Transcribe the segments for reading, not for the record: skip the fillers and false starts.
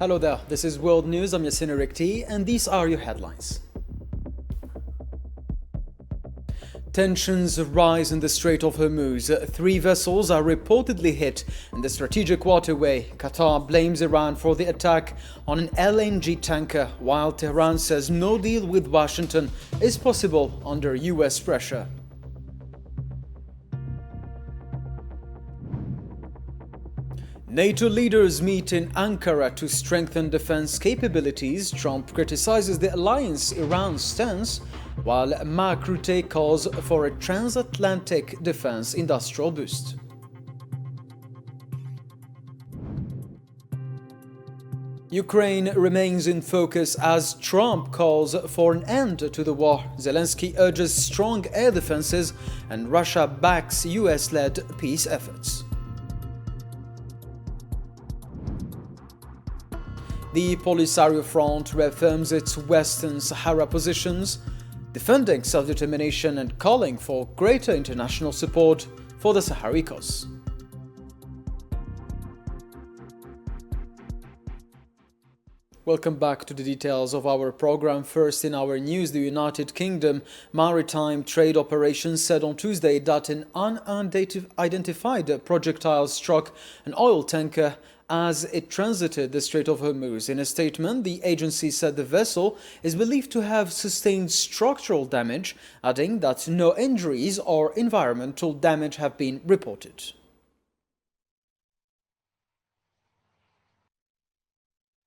Hello there, this is World News. I'm Yassine Rekti, and these are your headlines. Tensions rise in the Strait of Hormuz. 3 vessels are reportedly hit in the strategic waterway. Qatar blames Iran for the attack on an LNG tanker, while Tehran says no deal with Washington is possible under US pressure. NATO leaders meet in Ankara to strengthen defense capabilities. Trump criticizes the alliance-Iran stance, while Mark Rutte calls for a transatlantic defense industrial boost. Ukraine remains in focus as Trump calls for an end to the war. Zelensky urges strong air defenses, and Russia backs US-led peace efforts. The Polisario Front reaffirms its Western Sahara positions, defending self-determination and calling for greater international support for the Saharicos. Welcome back to the details of our program. First in our news, the United Kingdom Maritime Trade Operations said on Tuesday that an unidentified projectile struck an oil tanker as it transited the Strait of Hormuz. In a statement, the agency said the vessel is believed to have sustained structural damage, adding that no injuries or environmental damage have been reported.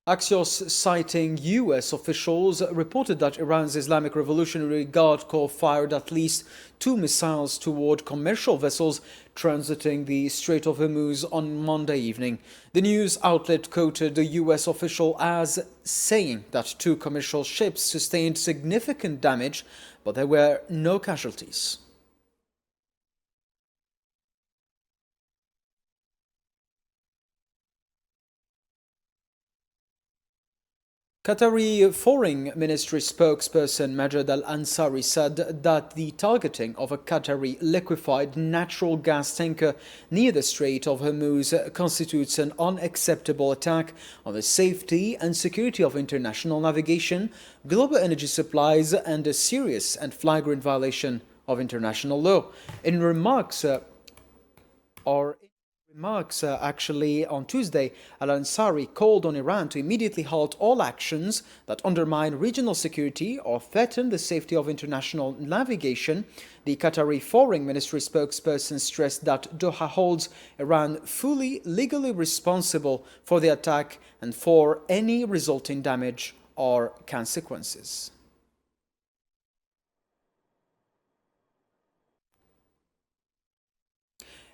Axios, citing US officials, reported that Iran's Islamic Revolutionary Guard Corps fired at least 2 missiles toward commercial vessels transiting the Strait of Hormuz on Monday evening. The news outlet quoted the US official as saying that 2 commercial ships sustained significant damage, but there were no casualties. Qatari Foreign Ministry spokesperson Majed Al-Ansari said that the targeting of a Qatari liquefied natural gas tanker near the Strait of Hormuz constitutes an unacceptable attack on the safety and security of international navigation, global energy supplies, and a serious and flagrant violation of international law. In remarks on Tuesday, Al-Ansari called on Iran to immediately halt all actions that undermine regional security or threaten the safety of international navigation. The Qatari Foreign Ministry spokesperson stressed that Doha holds Iran fully legally responsible for the attack and for any resulting damage or consequences.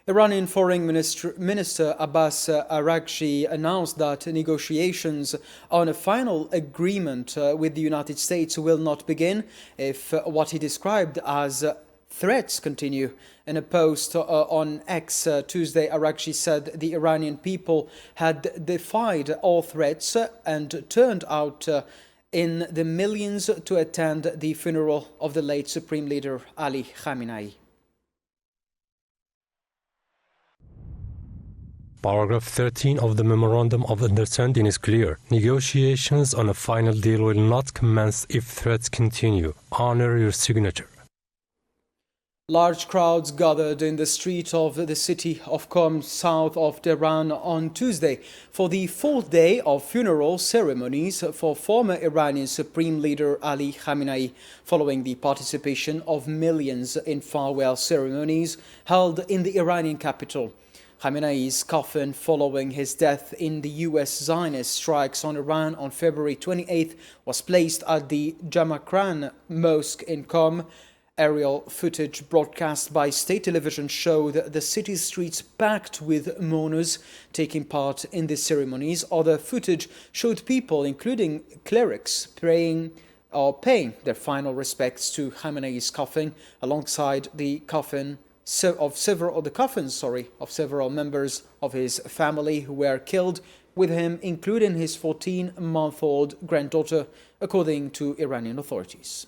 Iranian Foreign Minister Abbas Araghchi announced that negotiations on a final agreement with the United States will not begin if what he described as threats continue. In a post on X Tuesday, Araghchi said the Iranian people had defied all threats and turned out in the millions to attend the funeral of the late Supreme Leader Ali Khamenei. Paragraph 13 of the Memorandum of Understanding is clear. Negotiations on a final deal will not commence if threats continue. Honor your signature. Large crowds gathered in the street of the city of Qom, south of Tehran, on Tuesday for the 4th day of funeral ceremonies for former Iranian Supreme Leader Ali Khamenei, following the participation of millions in farewell ceremonies held in the Iranian capital. Khamenei's coffin, following his death in the US Zionist strikes on Iran on February 28th, was placed at the Jamakran Mosque in Qom. Aerial footage broadcast by state television showed the city's streets packed with mourners taking part in the ceremonies. Other footage showed people, including clerics, paying their final respects to Khamenei's coffin, alongside the coffins of several members of his family who were killed with him, including his 14-month-old granddaughter, according to Iranian authorities.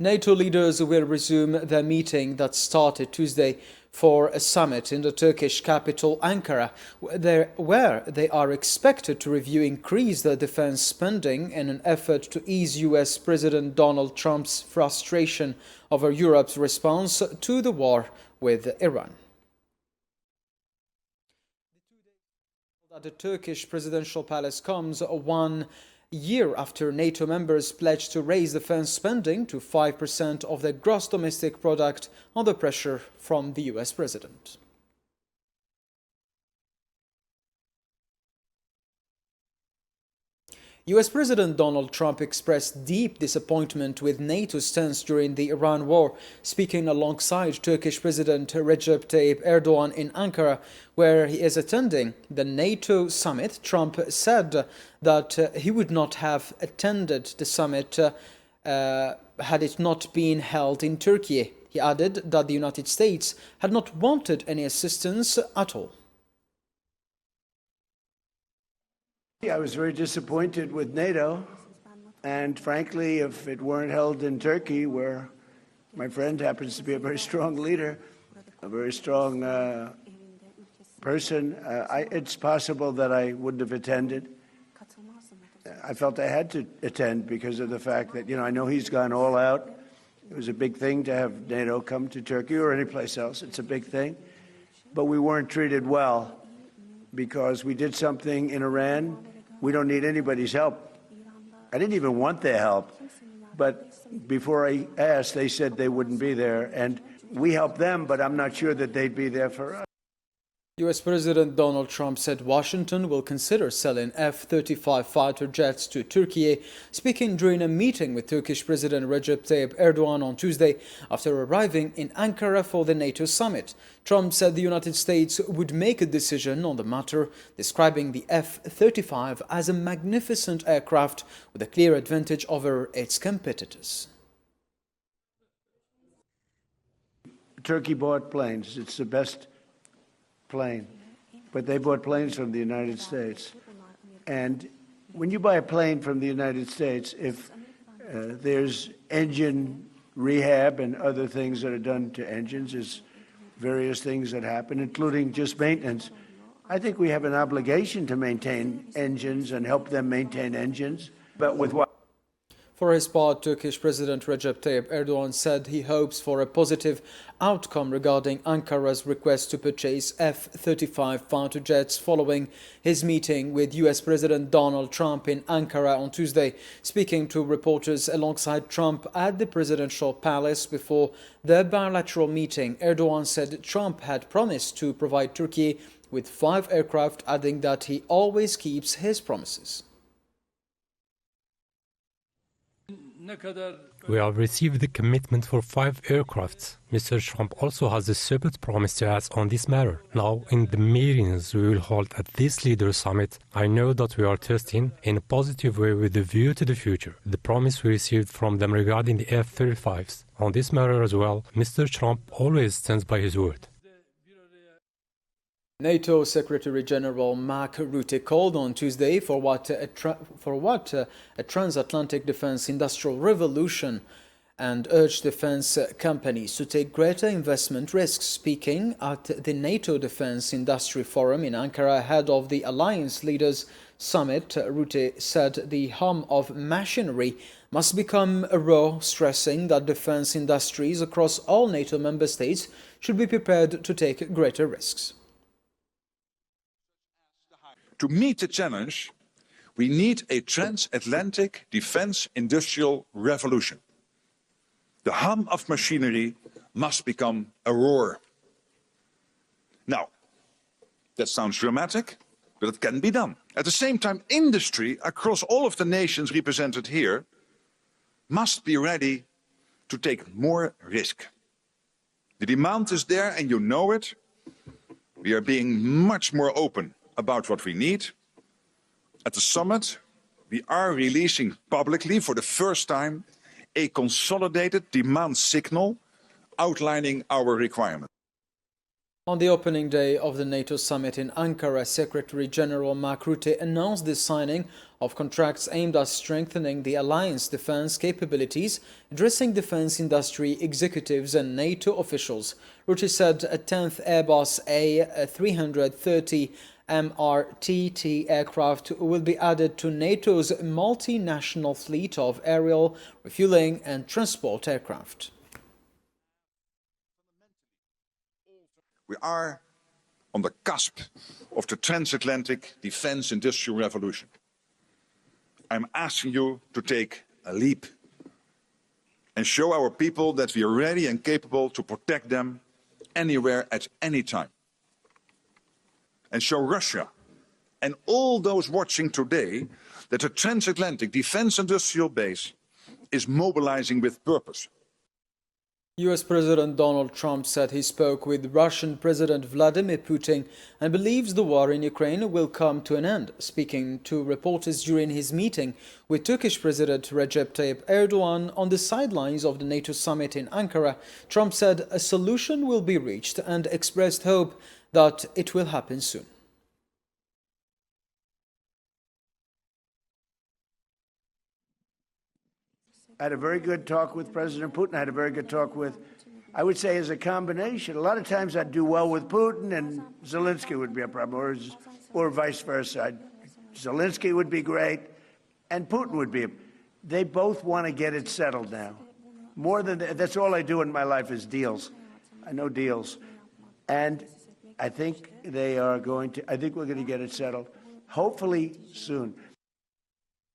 NATO leaders will resume their meeting that started Tuesday for a summit in the Turkish capital, Ankara, where they are expected to review increased defense spending in an effort to ease U.S. President Donald Trump's frustration over Europe's response to the war with Iran. At the Turkish presidential palace comes 1 year after NATO members pledged to raise defense spending to 5% of their gross domestic product under pressure from the US president. US President Donald Trump expressed deep disappointment with NATO's stance during the Iran war. Speaking alongside Turkish President Recep Tayyip Erdogan in Ankara, where he is attending the NATO summit, Trump said that he would not have attended the summit had it not been held in Turkey. He added that the United States had not wanted any assistance at all. I was very disappointed with NATO, and frankly, if it weren't held in Turkey, where my friend happens to be a very strong leader, a very strong person, it's possible that I wouldn't have attended. I felt I had to attend because of the fact that, I know he's gone all out. It was a big thing to have NATO come to Turkey or any place else. It's a big thing. But we weren't treated well because we did something in Iran. We don't need anybody's help. I didn't even want their help. But before I asked, they said they wouldn't be there. And we helped them, but I'm not sure that they'd be there for us. US President Donald Trump said Washington will consider selling F-35 fighter jets to Turkey, speaking during a meeting with Turkish President Recep Tayyip Erdogan on Tuesday after arriving in Ankara for the NATO summit. Trump said the United States would make a decision on the matter, describing the F-35 as a magnificent aircraft with a clear advantage over its competitors. Turkey bought planes. It's the best plane, but they bought planes from the United States. And when you buy a plane from the United States, if there's engine rehab and other things that are done to engines, there's various things that happen, including just maintenance. I think we have an obligation to maintain engines and help them maintain engines, but with what? For his part, Turkish President Recep Tayyip Erdogan said he hopes for a positive outcome regarding Ankara's request to purchase F-35 fighter jets following his meeting with US President Donald Trump in Ankara on Tuesday. Speaking to reporters alongside Trump at the presidential palace before their bilateral meeting, Erdogan said Trump had promised to provide Turkey with 5 aircraft, adding that he always keeps his promises. We have received the commitment for 5 aircraft. Mr. Trump also has a separate promise to us on this matter. Now, in the meetings we will hold at this leader summit, I know that we are testing in a positive way with a view to the future the promise we received from them regarding the F-35s. On this matter as well, Mr. Trump always stands by his word. NATO Secretary General Mark Rutte called on Tuesday for what a transatlantic defense industrial revolution and urged defense companies to take greater investment risks. Speaking at the NATO Defense Industry Forum in Ankara ahead of the Alliance Leaders Summit, Rutte said the hum of machinery must become a roar, stressing that defense industries across all NATO member states should be prepared to take greater risks. To meet the challenge, we need a transatlantic defense industrial revolution. The hum of machinery must become a roar. Now, that sounds dramatic, but it can be done. At the same time, industry across all of the nations represented here must be ready to take more risk. The demand is there and you know it. We are being much more open about what we need. At the summit, we are releasing publicly for the first time a consolidated demand signal outlining our requirements. On the opening day of the NATO summit in Ankara, Secretary-General Mark Rutte announced the signing of contracts aimed at strengthening the alliance defense capabilities, addressing defense industry executives and NATO officials. Rutte said a 10th Airbus A330 MRTT aircraft will be added to NATO's multinational fleet of aerial, refueling and transport aircraft. We are on the cusp of the transatlantic defense industrial revolution. I'm asking you to take a leap and show our people that we are ready and capable to protect them anywhere at any time. And show Russia and all those watching today that the transatlantic defense industrial base is mobilizing with purpose. US President Donald Trump said he spoke with Russian President Vladimir Putin and believes the war in Ukraine will come to an end. Speaking to reporters during his meeting with Turkish President Recep Tayyip Erdogan on the sidelines of the NATO summit in Ankara, Trump said a solution will be reached and expressed hope that it will happen soon. I had a very good talk with President Putin. I had a very good talk with, I would say, as a combination. A lot of times I'd do well with Putin and Zelensky would be a problem, or vice versa. Zelensky would be great and Putin would be. They both want to get it settled now. More than that's all I do in my life is deals. I know deals. And I think we're going to get it settled, hopefully soon.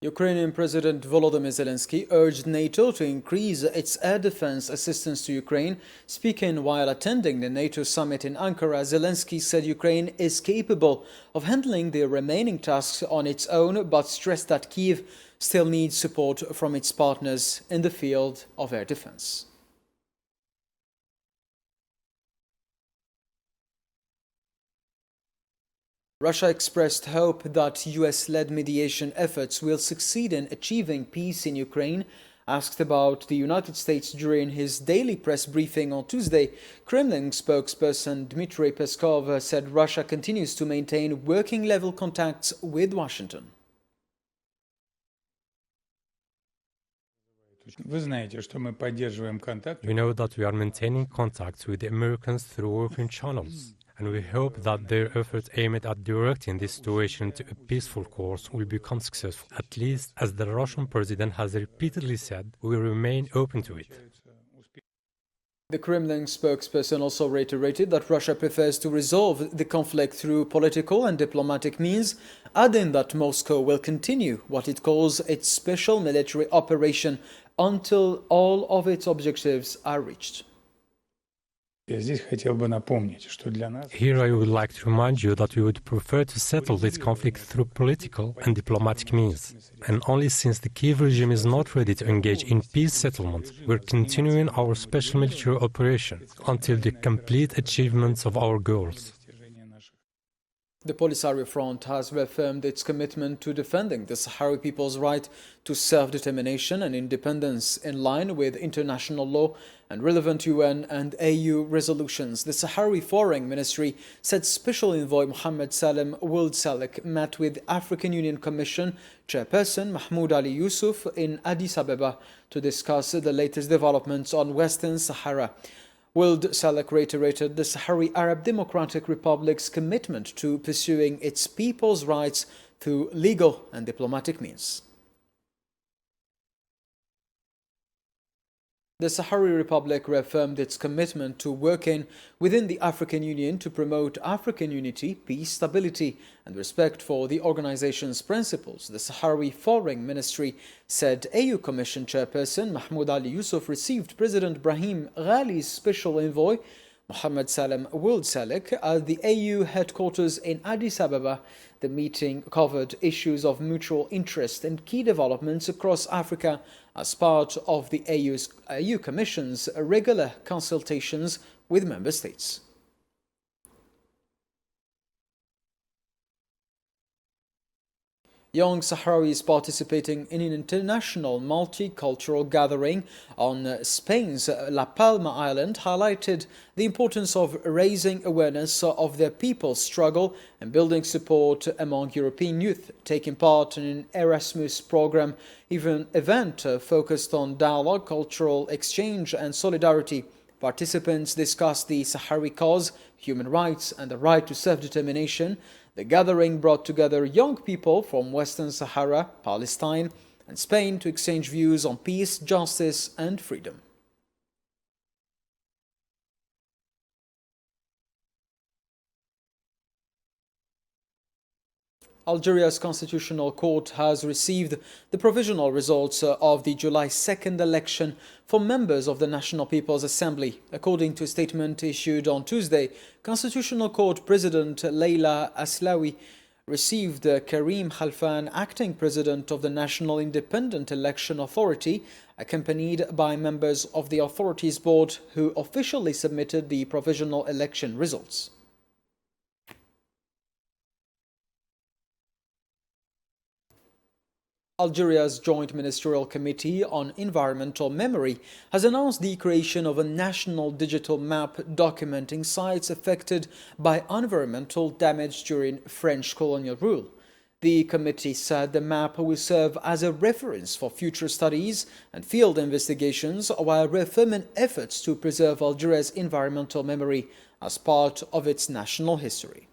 Ukrainian President Volodymyr Zelensky urged NATO to increase its air defense assistance to Ukraine. Speaking while attending the NATO summit in Ankara, Zelensky said Ukraine is capable of handling the remaining tasks on its own, but stressed that Kyiv still needs support from its partners in the field of air defense. Russia expressed hope that US-led mediation efforts will succeed in achieving peace in Ukraine. Asked about the United States during his daily press briefing on Tuesday, Kremlin spokesperson Dmitry Peskov said Russia continues to maintain working-level contacts with Washington. We know that we are maintaining contacts with the Americans through working channels. And we hope that their efforts aimed at directing this situation to a peaceful course will become successful. At least, as the Russian president has repeatedly said, we remain open to it. The Kremlin spokesperson also reiterated that Russia prefers to resolve the conflict through political and diplomatic means, adding that Moscow will continue what it calls its special military operation until all of its objectives are reached. Here I would like to remind you that we would prefer to settle this conflict through political and diplomatic means. And only since the Kyiv regime is not ready to engage in peace settlement, we're continuing our special military operation until the complete achievements of our goals. The Polisario Front has reaffirmed its commitment to defending the Sahrawi people's right to self-determination and independence in line with international law and relevant UN and AU resolutions. The Sahrawi Foreign Ministry said Special Envoy Mohammed Salem Ould Salek met with African Union Commission Chairperson Mahmoud Ali Yusuf in Addis Ababa to discuss the latest developments on Western Sahara. Ould Salek reiterated the Sahrawi Arab Democratic Republic's commitment to pursuing its people's rights through legal and diplomatic means. The Sahrawi Republic reaffirmed its commitment to working within the African Union to promote African unity, peace, stability, and respect for the organization's principles. The Sahrawi Foreign Ministry said AU Commission Chairperson Mahmoud Ali Yusuf received President Brahim Ghali's special envoy Mohammed Salem Ould Salek at the AU headquarters in Addis Ababa. The meeting covered issues of mutual interest and key developments across Africa as part of the AU Commission's regular consultations with member states. Young Sahrawis participating in an international multicultural gathering on Spain's La Palma Island highlighted the importance of raising awareness of their people's struggle and building support among European youth, taking part in an Erasmus program event focused on dialogue, cultural exchange and solidarity. Participants discussed the Sahrawi cause, human rights and the right to self-determination. The gathering brought together young people from Western Sahara, Palestine, and Spain to exchange views on peace, justice, and freedom. Algeria's Constitutional Court has received the provisional results of the July 2nd election for members of the National People's Assembly. According to a statement issued on Tuesday, Constitutional Court President Leila Aslawi received Karim Khalfan, acting president of the National Independent Election Authority, accompanied by members of the authority's board who officially submitted the provisional election results. Algeria's Joint Ministerial Committee on Environmental Memory has announced the creation of a national digital map documenting sites affected by environmental damage during French colonial rule. The committee said the map will serve as a reference for future studies and field investigations while reaffirming efforts to preserve Algeria's environmental memory as part of its national history.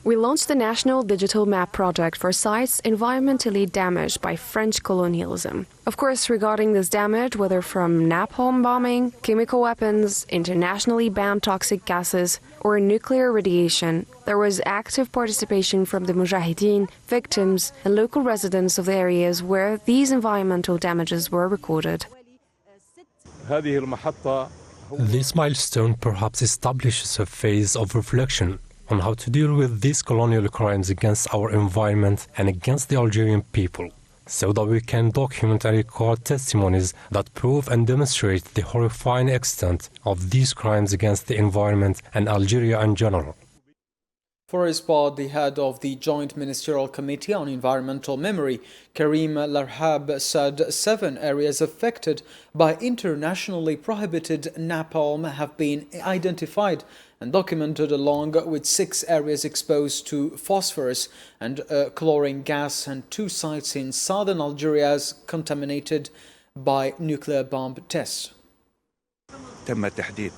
We launched the National Digital Map project for sites environmentally damaged by French colonialism. Of course, regarding this damage, whether from napalm bombing, chemical weapons, internationally banned toxic gases, or nuclear radiation, there was active participation from the mujahideen, victims, and local residents of the areas where these environmental damages were recorded. This milestone perhaps establishes a phase of reflection on how to deal with these colonial crimes against our environment and against the Algerian people, so that we can document and record testimonies that prove and demonstrate the horrifying extent of these crimes against the environment and Algeria in general. For his part, the head of the Joint Ministerial Committee on Environmental Memory, Karim Larhab, said 7 areas affected by internationally prohibited napalm have been identified and documented, along with 6 areas exposed to phosphorus and chlorine gas and 2 sites in southern Algeria contaminated by nuclear bomb tests.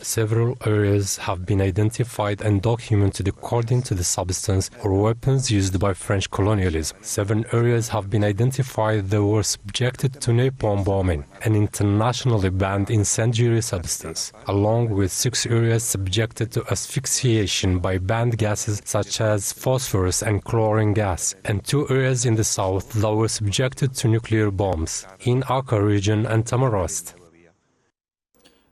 Several areas have been identified and documented according to the substance or weapons used by French colonialism. 7 areas have been identified that were subjected to napalm bombing, an internationally banned incendiary substance, along with 6 areas subjected to asphyxiation by banned gases such as phosphorus and chlorine gas, and 2 areas in the south that were subjected to nuclear bombs, in Akka region and Tamarest.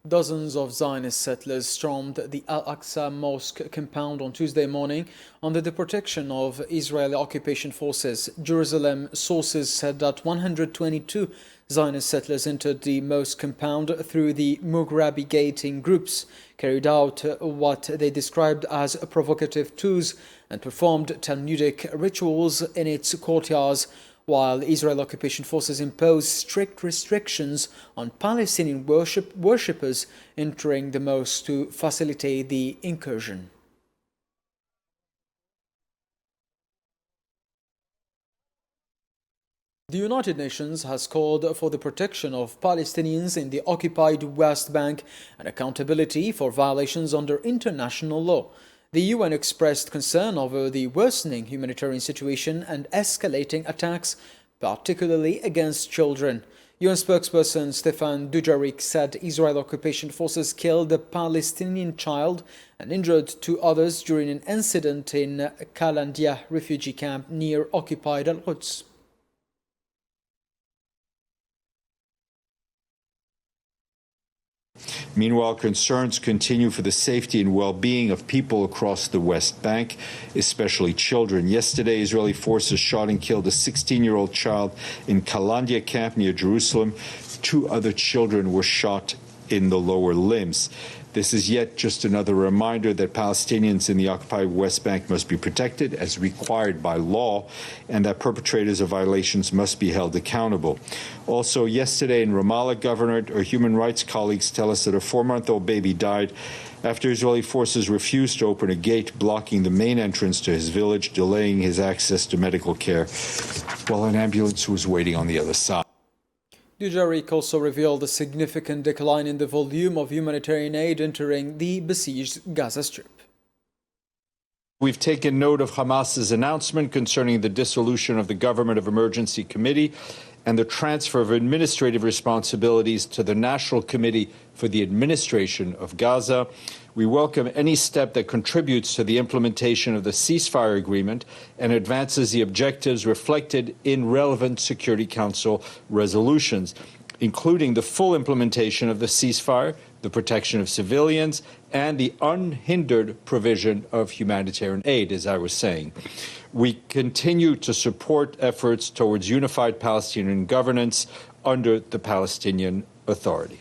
Dozens of Zionist settlers stormed the Al-Aqsa Mosque compound on Tuesday morning under the protection of Israeli occupation forces. Jerusalem sources said that 122 Zionist settlers entered the mosque compound through the Mughrabi Gate in groups, carried out what they described as provocative tours, and performed Talmudic rituals in its courtyards, while Israeli occupation forces imposed strict restrictions on Palestinian worshippers entering the mosque to facilitate the incursion. The United Nations has called for the protection of Palestinians in the occupied West Bank and accountability for violations under international law. The UN expressed concern over the worsening humanitarian situation and escalating attacks, particularly against children. UN spokesperson Stefan Dujarric said Israeli occupation forces killed a Palestinian child and injured 2 others during an incident in Kalandia refugee camp near occupied Al-Quds. Meanwhile, concerns continue for the safety and well-being of people across the West Bank, especially children. Yesterday, Israeli forces shot and killed a 16-year-old child in Kalandia camp near Jerusalem. 2 other children were shot in the lower limbs. This is yet just another reminder that Palestinians in the occupied West Bank must be protected as required by law, and that perpetrators of violations must be held accountable. Also, yesterday in Ramallah Governorate, our human rights colleagues tell us that a 4-month-old baby died after Israeli forces refused to open a gate blocking the main entrance to his village, delaying his access to medical care while an ambulance was waiting on the other side. Dujarric also revealed a significant decline in the volume of humanitarian aid entering the besieged Gaza Strip. We've taken note of Hamas's announcement concerning the dissolution of the Government of Emergency Committee and the transfer of administrative responsibilities to the National Committee for the Administration of Gaza. We welcome any step that contributes to the implementation of the ceasefire agreement and advances the objectives reflected in relevant Security Council resolutions, including the full implementation of the ceasefire, the protection of civilians, and the unhindered provision of humanitarian aid, as I was saying. We continue to support efforts towards unified Palestinian governance under the Palestinian Authority.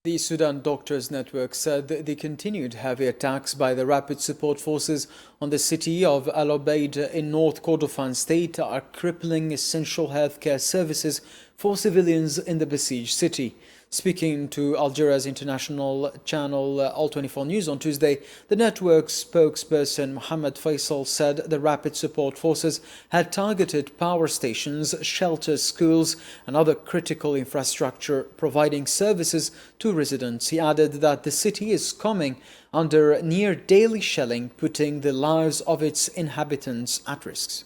The Sudan Doctors Network said the continued heavy attacks by the Rapid Support Forces on the city of Al Obeid in North Kordofan state are crippling essential healthcare services for civilians in the besieged city. Speaking to Algeria's international channel All24 News on Tuesday, the network's spokesperson Mohammed Faisal said the Rapid Support Forces had targeted power stations, shelters, schools and other critical infrastructure providing services to residents. He added that the city is coming under near daily shelling, putting the lives of its inhabitants at risk.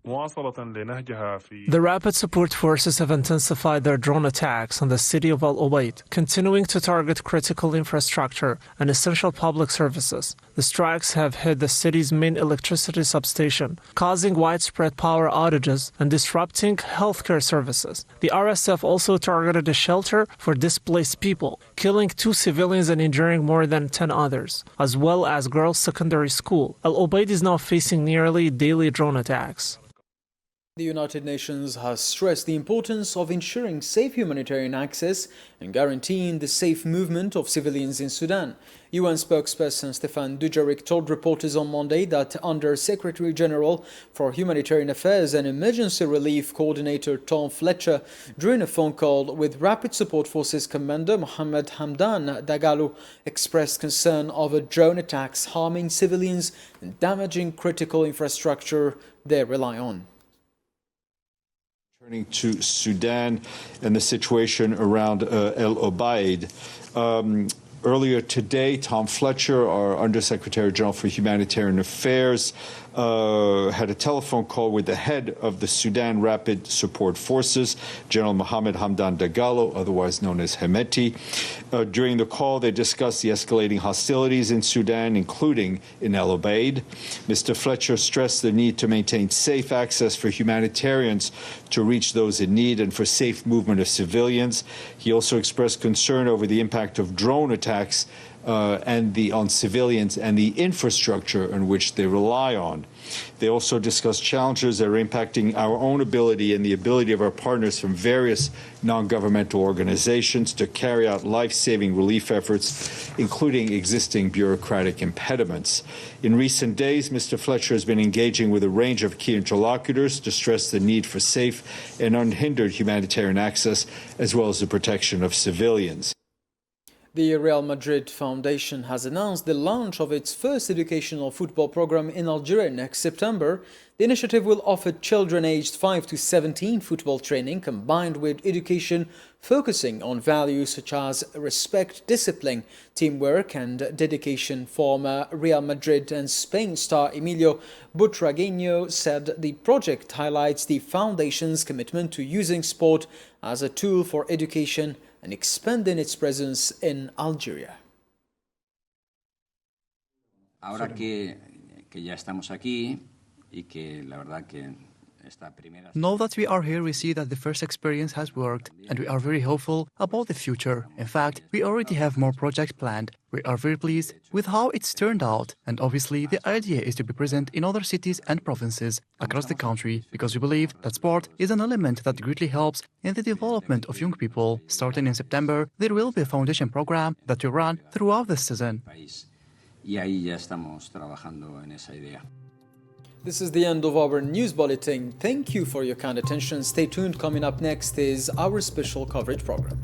The Rapid Support Forces have intensified their drone attacks on the city of Al Obeid, continuing to target critical infrastructure and essential public services. The strikes have hit the city's main electricity substation, causing widespread power outages and disrupting healthcare services. The RSF also targeted a shelter for displaced people, killing 2 civilians and injuring more than 10 others, as well as girls' secondary school. Al Obeid is now facing nearly daily drone attacks. The United Nations has stressed the importance of ensuring safe humanitarian access and guaranteeing the safe movement of civilians in Sudan. UN spokesperson Stefan Dujarric told reporters on Monday that Under Secretary General for Humanitarian Affairs and Emergency Relief Coordinator Tom Fletcher, during a phone call with Rapid Support Forces Commander Mohammed Hamdan Dagalo, expressed concern over drone attacks harming civilians and damaging critical infrastructure they rely on. Turning to Sudan and the situation around El Obeid. Earlier today, Tom Fletcher, our Undersecretary General for Humanitarian Affairs, had a telephone call with the head of the Sudan Rapid Support Forces, General Mohammed Hamdan Dagalo, otherwise known as Hemeti. During the call, they discussed the escalating hostilities in Sudan, including in El Obeid. Mr. Fletcher stressed the need to maintain safe access for humanitarians to reach those in need and for safe movement of civilians. He also expressed concern over the impact of drone attacks on civilians and the infrastructure on which they rely on. They also discussed challenges that are impacting our own ability and the ability of our partners from various non-governmental organizations to carry out life-saving relief efforts, including existing bureaucratic impediments. In recent days, Mr. Fletcher has been engaging with a range of key interlocutors to stress the need for safe and unhindered humanitarian access, as well as the protection of civilians. The Real Madrid Foundation has announced the launch of its first educational football program in Algeria next September. The initiative will offer children aged 5 to 17 football training combined with education focusing on values such as respect, discipline, teamwork and dedication. Former Real Madrid and Spain star Emilio Butragueño said the project highlights the foundation's commitment to using sport as a tool for education and expanding its presence in Algeria. Ahora que ya estamos aquí y que la verdad que Now that we are here, we see that the first experience has worked, and we are very hopeful about the future. In fact, we already have more projects planned. We are very pleased with how it's turned out, and obviously the idea is to be present in other cities and provinces across the country, because we believe that sport is an element that greatly helps in the development of young people. Starting in September, there will be a foundation program that will run throughout the season. This is the end of our news bulletin. Thank you for your kind attention. Stay tuned. Coming up next is our special coverage program.